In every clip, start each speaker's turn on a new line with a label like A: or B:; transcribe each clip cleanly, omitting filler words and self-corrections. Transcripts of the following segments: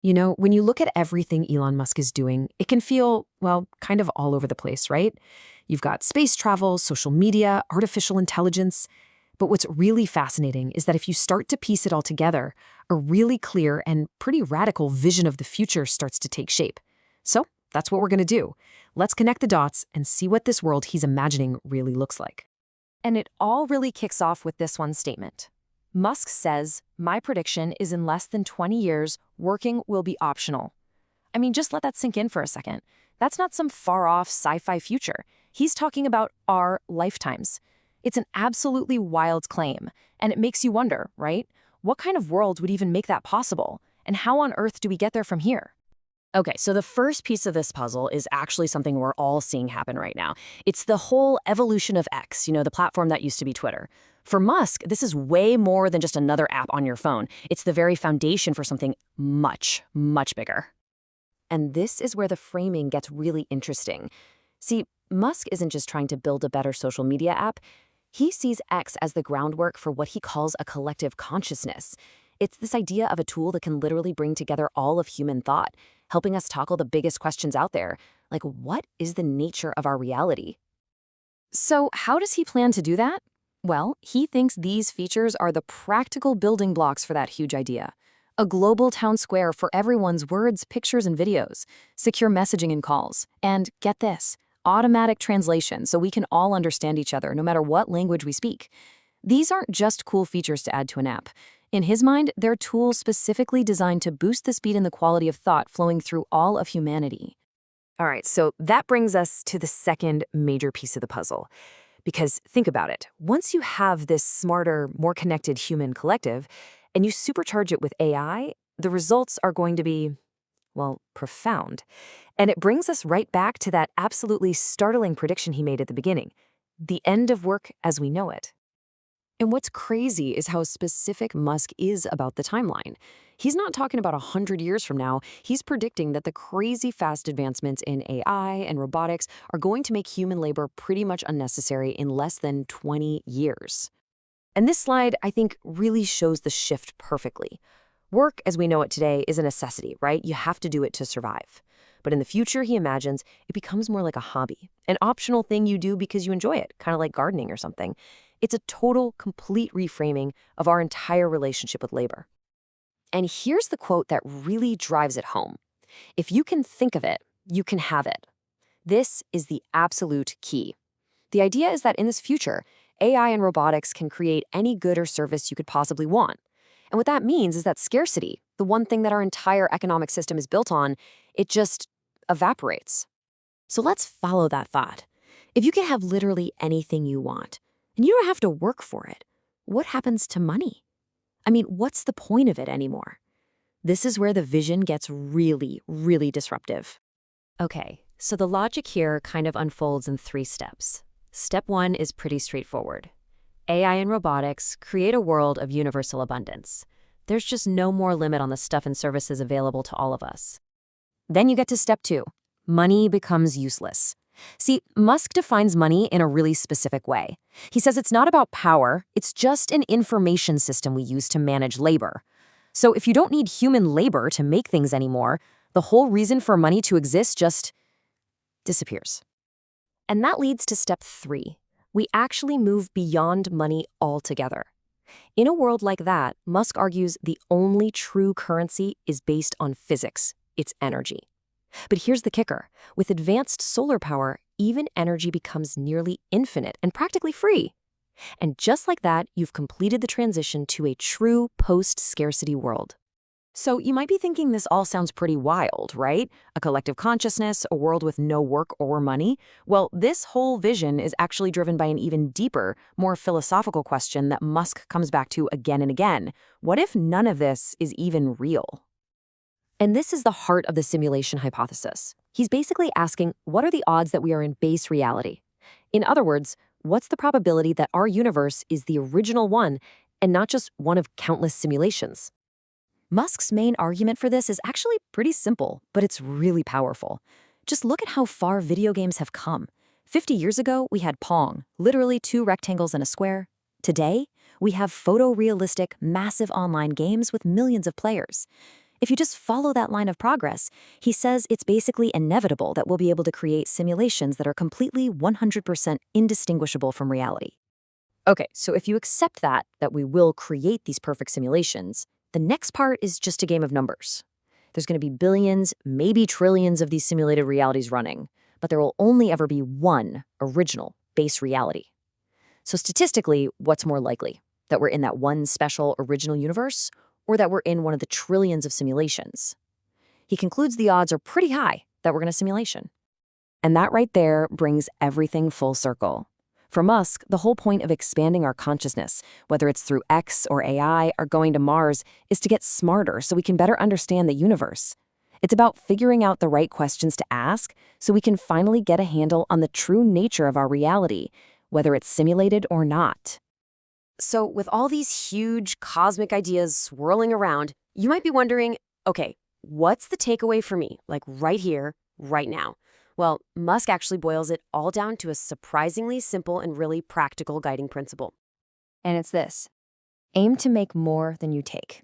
A: You know, when you look at everything Elon Musk is doing, it can feel, well, kind of all over the place, right? You've got space travel, social media, artificial intelligence. But what's really fascinating is that if you start to piece it all together, a really clear and pretty radical vision of the future starts to take shape. So that's what we're going to do. Let's connect the dots and see what this world he's imagining really looks like.
B: And it all really kicks off with this one statement. Musk says, "My prediction is in less than 20 years, working will be optional." I mean, just let that sink in for a second. That's not some far-off sci-fi future. He's talking about our lifetimes. It's an absolutely wild claim, and it makes you wonder, right? What kind of world would even make that possible? And how on earth do we get there from here?
C: Okay, so the first piece of this puzzle is actually something we're all seeing happen right now. It's the whole evolution of X, the platform that used to be Twitter. For Musk, this is way more than just another app on your phone. It's the very foundation for something much, much bigger.
B: And this is where the framing gets really interesting. See, Musk isn't just trying to build a better social media app. He sees X as the groundwork for what he calls a collective consciousness. It's this idea of a tool that can literally bring together all of human thought, helping us tackle the biggest questions out there, like what is the nature of our reality?
C: So how does he plan to do that? Well, he thinks these features are the practical building blocks for that huge idea. A global town square for everyone's words, pictures, and videos, secure messaging and calls, and get this, automatic translation so we can all understand each other no matter what language we speak. These aren't just cool features to add to an app. In his mind, they're tools specifically designed to boost the speed and the quality of thought flowing through all of humanity.
B: All right, so that brings us to the second major piece of the puzzle. Because think about it, once you have this smarter, more connected human collective, and you supercharge it with AI, the results are going to be, well, profound. And it brings us right back to that absolutely startling prediction he made at the beginning, the end of work as we know it. And what's crazy is how specific Musk is about the timeline. He's not talking about 100 years from now. He's predicting that the crazy fast advancements in AI and robotics are going to make human labor pretty much unnecessary in less than 20 years. And this slide, I think, really shows the shift perfectly. Work, as we know it today, is a necessity, right? You have to do it to survive. But in the future, he imagines, it becomes more like a hobby, an optional thing you do because you enjoy it, kind of like gardening or something. It's a total, complete reframing of our entire relationship with labor. And here's the quote that really drives it home. If you can think of it, you can have it. This is the absolute key. The idea is that in this future, AI and robotics can create any good or service you could possibly want. And what that means is that scarcity, the one thing that our entire economic system is built on, it just evaporates. So let's follow that thought. If you can have literally anything you want, and you don't have to work for it, what happens to money? I mean, what's the point of it anymore? This is where the vision gets really, really disruptive.
C: Okay, so the logic here kind of unfolds in 3 steps. Step 1 is pretty straightforward. AI and robotics create a world of universal abundance. There's just no more limit on the stuff and services available to all of us.
B: Then you get to step 2. Money becomes useless. See, Musk defines money in a really specific way. He says it's not about power, it's just an information system we use to manage labor. So if you don't need human labor to make things anymore, the whole reason for money to exist just disappears. And that leads to step 3. We actually move beyond money altogether. In a world like that, Musk argues the only true currency is based on physics. It's energy. But here's the kicker. With advanced solar power, even energy becomes nearly infinite and practically free. And just like that, you've completed the transition to a true post-scarcity world. So you might be thinking this all sounds pretty wild, right? A collective consciousness, a world with no work or money. Well, this whole vision is actually driven by an even deeper, more philosophical question that Musk comes back to again and again. What if none of this is even real? And this is the heart of the simulation hypothesis. He's basically asking, what are the odds that we are in base reality? In other words, what's the probability that our universe is the original one and not just one of countless simulations? Musk's main argument for this is actually pretty simple, but it's really powerful. Just look at how far video games have come. 50 years ago, we had Pong, literally 2 rectangles and a square. Today, we have photorealistic, massive online games with millions of players.
D: If you just follow that line of progress, he says it's basically inevitable that we'll be able to create simulations that are completely 100% indistinguishable from reality.
C: Okay, so if you accept that we will create these perfect simulations, the next part is just a game of numbers. There's going to be billions, maybe trillions of these simulated realities running, but there will only ever be one original base reality. So statistically, what's more likely? That we're in that one special original universe, or that we're in one of the trillions of simulations? He concludes the odds are pretty high that we're in a simulation. And that right there brings everything full circle. For Musk, the whole point of expanding our consciousness, whether it's through X or AI or going to Mars, is to get smarter so we can better understand the universe. It's about figuring out the right questions to ask so we can finally get a handle on the true nature of our reality, whether it's simulated or not.
B: So, with all these huge cosmic ideas swirling around, you might be wondering, okay, what's the takeaway for me, like right here, right now? Well, Musk actually boils it all down to a surprisingly simple and really practical guiding principle.
C: And it's this: aim to make more than you take.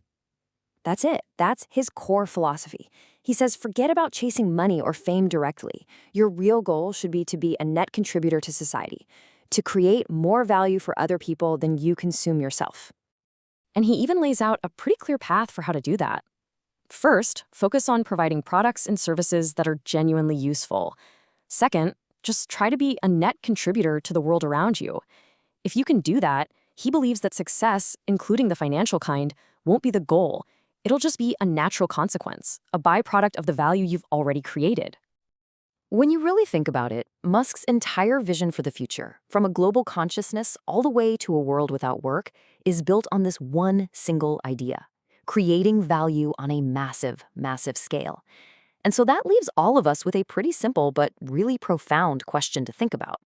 C: That's it. That's his core philosophy. He says forget about chasing money or fame directly. Your real goal should be to be a net contributor to society, to create more value for other people than you consume yourself. And he even lays out a pretty clear path for how to do that. First, focus on providing products and services that are genuinely useful. Second, just try to be a net contributor to the world around you. If you can do that, he believes that success, including the financial kind, won't be the goal. It'll just be a natural consequence, a byproduct of the value you've already created. When you really think about it, Musk's entire vision for the future, from a global consciousness all the way to a world without work, is built on this one single idea: creating value on a massive, massive scale. And so that leaves all of us with a pretty simple but really profound question to think about.